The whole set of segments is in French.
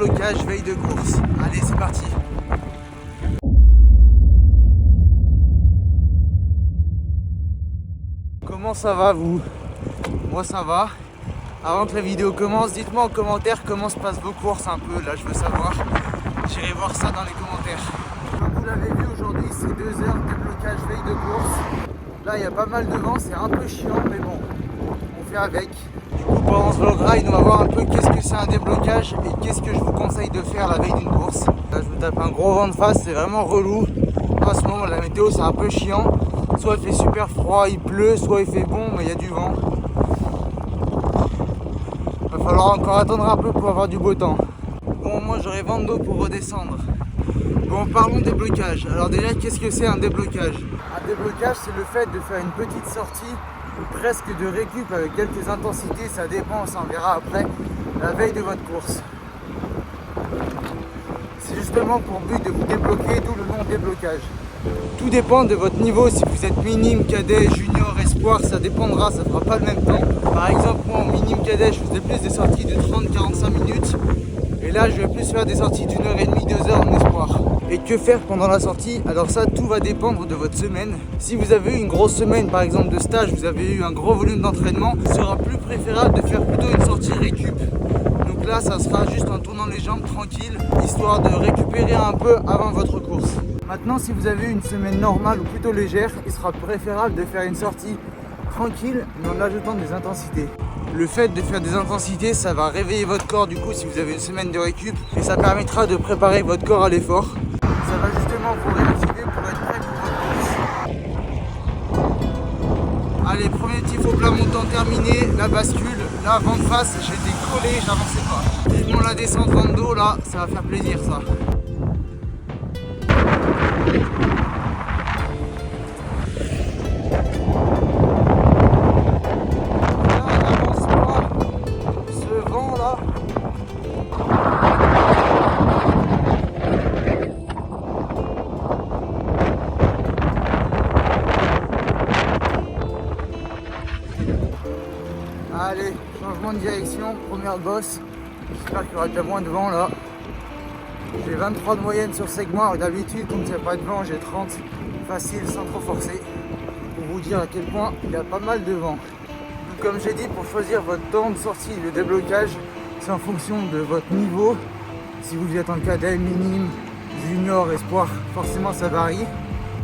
déblocage, veille de course. Allez, c'est parti. Comment ça va vous? Moi ça va. Avant que la vidéo commence, dites-moi en commentaire comment se passent vos courses un peu. Là je veux savoir. J'irai voir ça dans les commentaires. Comme vous l'avez vu aujourd'hui, c'est 2 heures de déblocage, veille de course. Là il y a pas mal de vent, c'est un peu chiant mais bon, on fait avec. Du coup pendant ce vlog ride, on va voir un peu qu'est-ce que c'est un déblocage et qu'est-ce que je vous conseille de faire la veille d'une course. Là je vous tape un gros vent de face, c'est vraiment relou. En ce moment la météo c'est un peu chiant. Soit il fait super froid, il pleut, soit il fait bon mais il y a du vent. Il va falloir encore attendre un peu pour avoir du beau temps. Bon, moi j'aurai vent d'eau pour redescendre. Bon, parlons déblocage. Alors déjà, qu'est-ce que c'est un déblocage? Un déblocage, c'est le fait de faire une petite sortie ou presque de récup avec quelques intensités, ça dépend, on s'en verra après, la veille de votre course. C'est justement pour but de vous débloquer, d'où le nom déblocage. Tout dépend de votre niveau, si vous êtes minime, cadet, junior, espoir, ça dépendra, ça ne fera pas le même temps. Par exemple, moi en minime cadet, je faisais plus des sorties de 30-45 minutes. Et là, je vais plus faire des sorties d'1 heure et demie, 2 heures en espoir. Et que faire pendant la sortie? Alors ça, tout va dépendre de votre semaine. Si vous avez eu une grosse semaine, par exemple de stage, vous avez eu un gros volume d'entraînement, il sera plus préférable de faire plutôt une sortie récup. Donc là, ça sera juste en tournant les jambes tranquille, histoire de récupérer un peu avant votre course. Maintenant, si vous avez une semaine normale ou plutôt légère, il sera préférable de faire une sortie tranquille, mais en ajoutant des intensités. Le fait de faire des intensités, ça va réveiller votre corps du coup si vous avez une semaine de récup et ça permettra de préparer votre corps à l'effort. Ça va justement vous réactiver pour être prêt pour votre course. Allez, premier petit faux plat montant terminé, la bascule, là vent de face, j'étais collé, j'avançais pas. Vivement la descente vent de dos, là, ça va faire plaisir ça. Allez, changement de direction, première bosse. J'espère qu'il y aura déjà moins de vent là. J'ai 23 de moyenne sur segment. D'habitude, quand il n'y a pas de vent, j'ai 30 facile sans trop forcer. Pour vous dire à quel point il y a pas mal de vent. Donc, comme j'ai dit, pour choisir votre temps de sortie, le déblocage, c'est en fonction de votre niveau. Si vous êtes en cadet, minime, junior, espoir, forcément ça varie.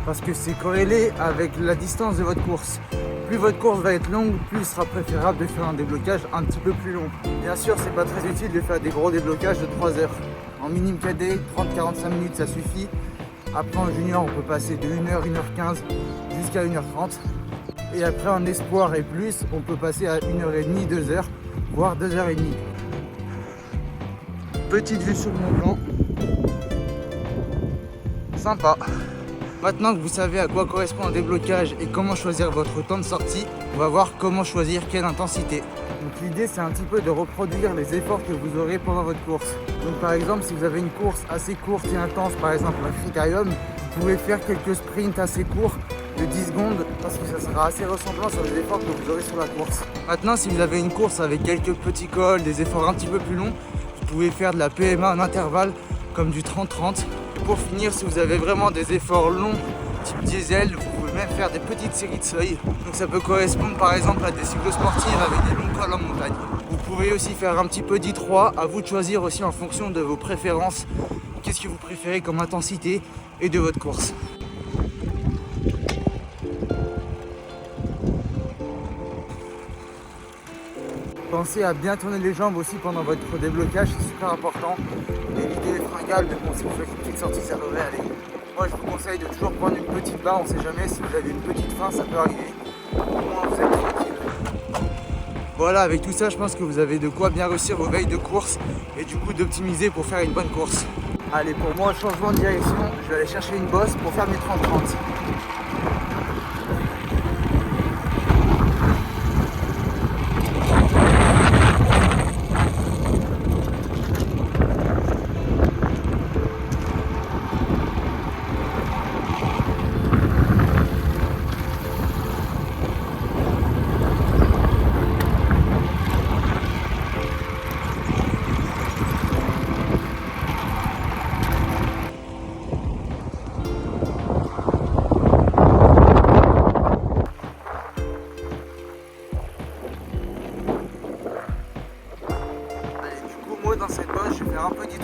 Parce que c'est corrélé avec la distance de votre course. Plus votre course va être longue, plus il sera préférable de faire un déblocage un petit peu plus long. Bien sûr, c'est pas très utile de faire des gros déblocages de 3 heures. En minime cadet, 30-45 minutes ça suffit. Après en junior, on peut passer de 1h, 1h15 jusqu'à 1h30. Et après en espoir et plus, on peut passer à 1h30, 2h, voire 2h30. Petite vue sur mon plan. Sympa. Maintenant que vous savez à quoi correspond un déblocage et comment choisir votre temps de sortie, on va voir comment choisir quelle intensité. Donc l'idée c'est un petit peu de reproduire les efforts que vous aurez pendant votre course. Donc par exemple si vous avez une course assez courte et intense, par exemple un critérium, vous pouvez faire quelques sprints assez courts de 10 secondes parce que ça sera assez ressemblant sur les efforts que vous aurez sur la course. Maintenant si vous avez une course avec quelques petits cols, des efforts un petit peu plus longs, vous pouvez faire de la PMA en intervalle comme du 30-30. Pour finir, si vous avez vraiment des efforts longs, type diesel, vous pouvez même faire des petites séries de seuils. Donc ça peut correspondre par exemple à des cyclosportives avec des longs cols en montagne. Vous pouvez aussi faire un petit peu d'I3, à vous de choisir aussi en fonction de vos préférences. Qu'est-ce que vous préférez comme intensité et de votre course. Pensez à bien tourner les jambes aussi pendant votre déblocage, c'est super important. Évitez les fringales, mais bon, si vous faites une petite sortie, ça devrait aller. Moi, je vous conseille de toujours prendre une petite barre, on ne sait jamais, si vous avez une petite faim, ça peut arriver. Au moins, vous êtes tranquille. Voilà, avec tout ça, je pense que vous avez de quoi bien réussir vos veilles de course et du coup d'optimiser pour faire une bonne course. Allez, pour moi, changement de direction, je vais aller chercher une bosse pour faire mes 30-30.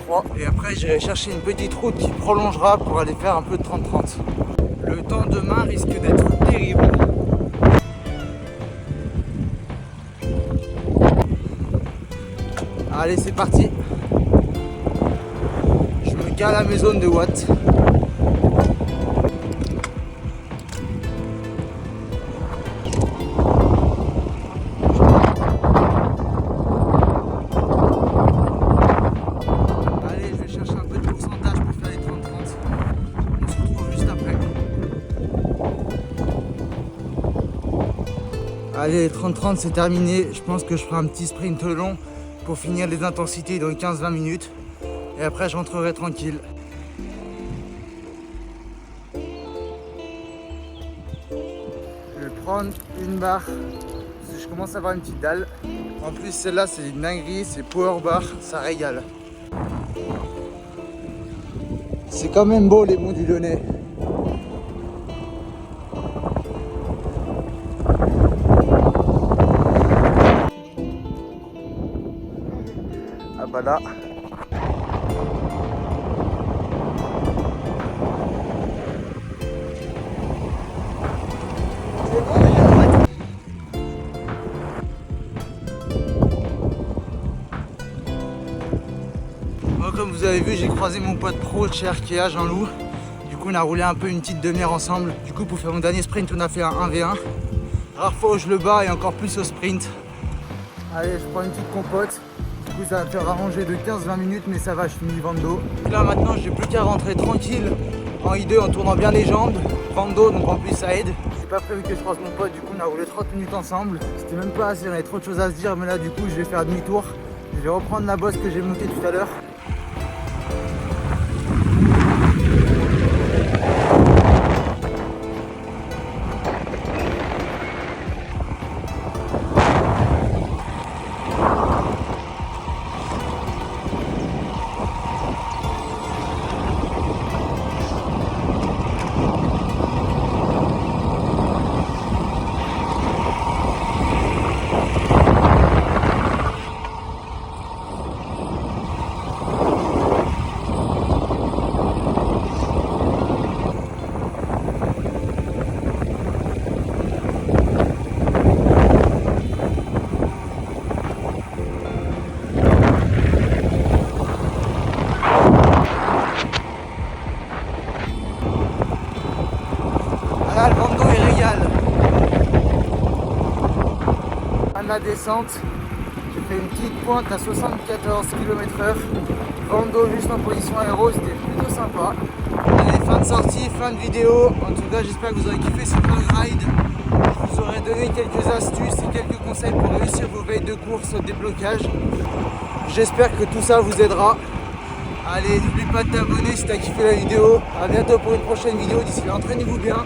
33. Et après j'irai chercher une petite route qui prolongera pour aller faire un peu de 30-30. Le temps demain risque d'être terrible. Allez, c'est parti. Je me cale à mes zones de watts. Allez, je vais chercher un peu de pourcentage pour faire les 30-30. On se retrouve juste après. Allez, les 30-30 c'est terminé. Je pense que je ferai un petit sprint long pour finir les intensités dans 15-20 minutes. Et après, je rentrerai tranquille. Je vais prendre une barre. Parce que je commence à avoir une petite dalle. En plus, celle-là, c'est une dinguerie. C'est Power Bar. Ça régale. C'est quand même beau, les monts du Lyonnais. Ah bah là. Moi, comme vous avez vu, j'ai croisé mon pote pro de chez Arkea, Jean-Loup. Du coup, on a roulé un peu une petite demi-heure ensemble. Du coup, pour faire mon dernier sprint, on a fait un 1v1. Rare fois où je le bats et encore plus au sprint. Allez, je prends une petite compote. Du coup, ça va me faire rallonger de 15-20 minutes, mais ça va, je finis Vando. Là, maintenant, j'ai plus qu'à rentrer tranquille en I2 en tournant bien les jambes. Vando, donc en plus, ça aide. C'est pas prévu que je croise mon pote, du coup, on a roulé 30 minutes ensemble. C'était même pas assez, il y avait trop de choses à se dire, mais là, du coup, je vais faire demi-tour. Je vais reprendre la bosse que j'ai montée tout à l'heure. Là, le Vando il régale. À la descente, j'ai fait une petite pointe à 74 km/h. Vando juste en position aéro, c'était plutôt sympa. Allez, fin de sortie, fin de vidéo. En tout cas, j'espère que vous aurez kiffé ce long ride. Je vous aurai donné quelques astuces et quelques conseils pour réussir vos veilles de course au déblocage. J'espère que tout ça vous aidera. Allez, n'oublie pas de t'abonner si tu as kiffé la vidéo. A bientôt pour une prochaine vidéo. D'ici là, entraînez-vous bien.